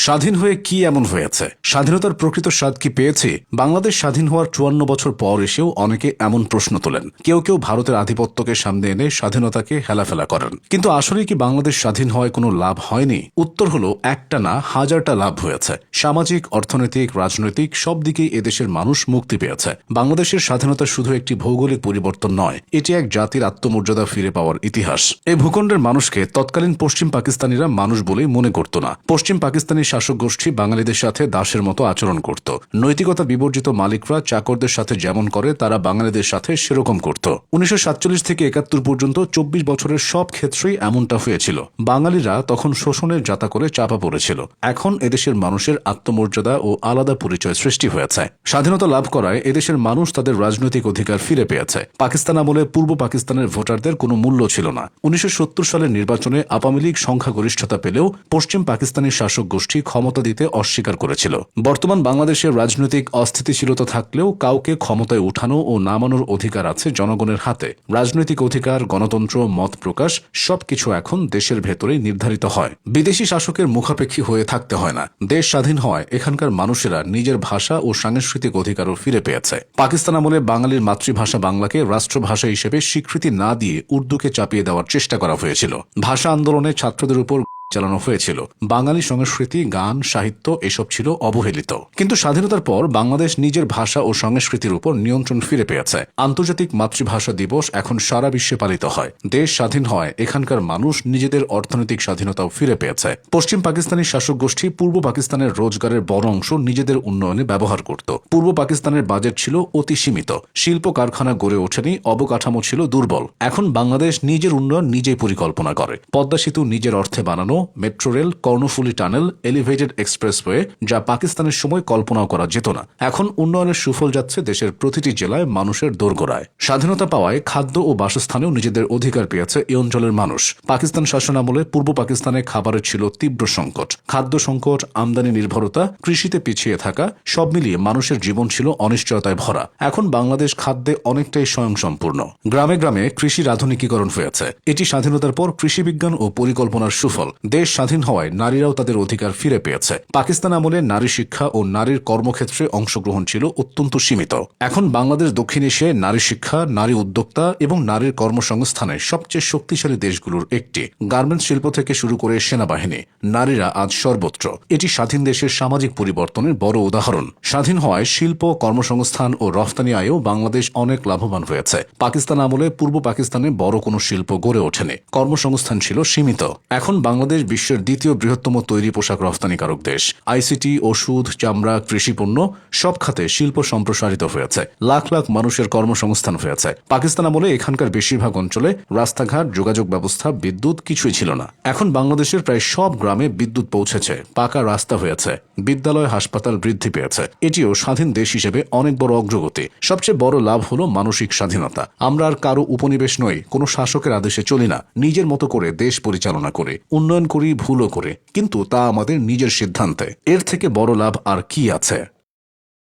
স্বাধীন হয়ে কি এমন হয়েছে? স্বাধীনতার প্রকৃত স্বাদ কি পেয়েছি? বাংলাদেশ স্বাধীন হওয়ার ৫৪ বছর পর এসেও অনেকে এমন প্রশ্ন তোলেন। কেউ কেউ ভারতের আধিপত্যকে সামনে এনে স্বাধীনতাকে হেলাফেলা করেন। কিন্তু আসলে কি বাংলাদেশ স্বাধীন হওয়ায় কোনো লাভ হয়নি? উত্তর হলো একটা না, হাজারটা লাভ হয়েছে। সামাজিক, অর্থনৈতিক, রাজনৈতিক সব দিকেই এদেশের মানুষ মুক্তি পেয়েছে। বাংলাদেশের স্বাধীনতা শুধু একটি ভৌগোলিক পরিবর্তন নয়, এটি এক জাতির আত্মমর্যাদা ফিরে পাওয়ার ইতিহাস। এই ভূখণ্ডের মানুষকে তৎকালীন পশ্চিম পাকিস্তানিরা মানুষ বলেই মনে করত না। পশ্চিম পাকিস্তানি শাসক গোষ্ঠী বাঙালিদের সাথে দাসের মতো আচরণ করত। নৈতিকতা বিবর্জিত মালিকরা চাকরদের সাথে যেমন করে, তারা বাঙালিদের সাথে সেরকম করত। ১৯৪৭ থেকে ৭১ পর্যন্ত ২৪ বছরের সব ক্ষেত্রেই এমনটা হয়েছিল। বাঙালিরা তখন শোষণের যাতা করে চাপা পড়েছিল। এখন এদেশের মানুষের আত্মমর্যাদা ও আলাদা পরিচয় সৃষ্টি হয়েছে। স্বাধীনতা লাভ করায় এদেশের মানুষ তাদের রাজনৈতিক অধিকার ফিরে পেয়েছে। পাকিস্তান আমলে পূর্ব পাকিস্তানের ভোটারদের কোনো মূল্য ছিল না। ১৯৭০ সালের নির্বাচনে আওয়ামী লীগ সংখ্যাগরিষ্ঠতা পেলেও পশ্চিম পাকিস্তানি শাসক গোষ্ঠী ক্ষমতা দিতে অস্বীকার করেছিল। বর্তমান বাংলাদেশের রাজনৈতিক অস্থিতিশীলতা থাকলেও কাউকে ক্ষমতায় উঠানো ও নামানোর অধিকার আছে জনগণের হাতে। রাজনৈতিক অধিকার, গণতন্ত্র, মত প্রকাশ সবকিছু এখন দেশের ভেতরেই নির্ধারিত হয়। বিদেশি শাসকের মুখাপেক্ষী হয়ে থাকতে হয় না। দেশ স্বাধীন হওয়ায় এখানকার মানুষেরা নিজের ভাষা ও সাংস্কৃতিক অধিকারও ফিরে পেয়েছে। পাকিস্তান আমলে বাঙালির মাতৃভাষা বাংলাকে রাষ্ট্রভাষা হিসেবে স্বীকৃতি না দিয়ে উর্দুকে চাপিয়ে দেওয়ার চেষ্টা করা হয়েছিল। ভাষা আন্দোলনে ছাত্রদের উপর চালানো হয়েছিল। বাঙালি সংস্কৃতি, গান, সাহিত্য এসব ছিল অবহেলিত। কিন্তু স্বাধীনতার পর বাংলাদেশ নিজের ভাষা ও সংস্কৃতির উপর নিয়ন্ত্রণ ফিরে পেয়েছে। আন্তর্জাতিক মাতৃভাষা দিবস এখন সারা বিশ্বে পালিত হয়। দেশ স্বাধীন হয়, এখানকার মানুষ নিজেদের অর্থনৈতিক স্বাধীনতাও ফিরে পেয়েছে। পশ্চিম পাকিস্তানি শাসক গোষ্ঠী পূর্ব পাকিস্তানের রোজগারের বড় অংশ নিজেদের উন্নয়নে ব্যবহার করত। পূর্ব পাকিস্তানের বাজেট ছিল অতি সীমিত। শিল্প কারখানা গড়ে ওঠেনি, অবকাঠামো ছিল দুর্বল। এখন বাংলাদেশ নিজের উন্নয়ন নিজেই পরিকল্পনা করে। পদ্মা সেতু নিজের অর্থে বানানো, metro rail, Karnaphuli tunnel, elevated expressway, যা পাকিস্তানের সময় কল্পনাও করা যেত না। এখন উন্নয়নের সুফল যাচ্ছে দেশের প্রতিটি জেলায়, মানুষের দোরগোড়ায়। স্বাধীনতা পাওয়ায় খাদ্য ও বাসস্থানেও নিজেদের অধিকার পেয়েছে এই অঞ্চলের মানুষ। পাকিস্তান শাসনামলে পূর্ব পাকিস্তানে খাবারের ছিল তীব্র সংকট। খাদ্য সংকট, আমদানি নির্ভরতা, কৃষিতে পিছিয়ে থাকা সব মিলিয়ে মানুষের জীবন ছিল অনিশ্চয়তায় ভরা। এখন বাংলাদেশ খাদ্যে অনেকটাই স্বয়ংসম্পূর্ণ। গ্রামে গ্রামে কৃষির আধুনিকীকরণ হয়েছে। এটি স্বাধীনতার পর কৃষি বিজ্ঞান ও পরিকল্পনার সুফল। দেশ স্বাধীন হওয়ায় নারীরাও তাদের অধিকার ফিরে পেয়েছে। পাকিস্তান আমলে নারী শিক্ষা ও নারীর কর্মক্ষেত্রে অংশগ্রহণ ছিল অত্যন্ত সীমিত। এখন বাংলাদেশ দক্ষিণ এশিয়ায় নারী শিক্ষা, নারী উদ্যোক্তা এবং নারীর কর্মসংস্থানে সবচেয়ে শক্তিশালী দেশগুলোর একটি। গার্মেন্টস শিল্প থেকে শুরু করে সেনাবাহিনী, নারীরা আজ সর্বত্র। এটি স্বাধীন দেশের সামাজিক পরিবর্তনের বড় উদাহরণ। স্বাধীন হওয়ায় শিল্প, কর্মসংস্থান ও রফতানি আয়েও বাংলাদেশ অনেক লাভবান হয়েছে। পাকিস্তান আমলে পূর্ব পাকিস্তানে বড় কোনো শিল্প গড়ে ওঠেনি, কর্মসংস্থান ছিল সীমিত। এখন বাংলাদেশ বিশ্বের দ্বিতীয় বৃহত্তম তৈরি পোশাক রফতানিকারক দেশ। আইসিটি, ওষুধ, চামড়া, কৃষিপণ্য সব খাতে শিল্প সম্প্রসারিত হয়েছে। লাখ লাখ মানুষের কর্মসংস্থান হয়েছে। পাকিস্তান আমলে এখানকার বেশিরভাগ অঞ্চলে রাস্তাঘাট, যোগাযোগ ব্যবস্থা, বিদ্যুৎ কিছুই ছিল না। এখন বাংলাদেশের প্রায় সব গ্রামে বিদ্যুৎ পৌঁছেছে, পাকা রাস্তা হয়েছে, বিদ্যালয়, হাসপাতাল বৃদ্ধি পেয়েছে। এটিও স্বাধীন দেশ হিসেবে অনেক বড় অগ্রগতি। সবচেয়ে বড় লাভ হলো মানসিক স্বাধীনতা। আমরা আর কারো উপনিবেশ নই, কোনো শাসকের আদেশে চলি না। নিজের মতো করে দেশ পরিচালনা করি, উন্নয়ন করি, ভুলও করে, কিন্তু তা আমাদের নিজের সিদ্ধান্তে। এর থেকে বড় লাভ আর কি আছে?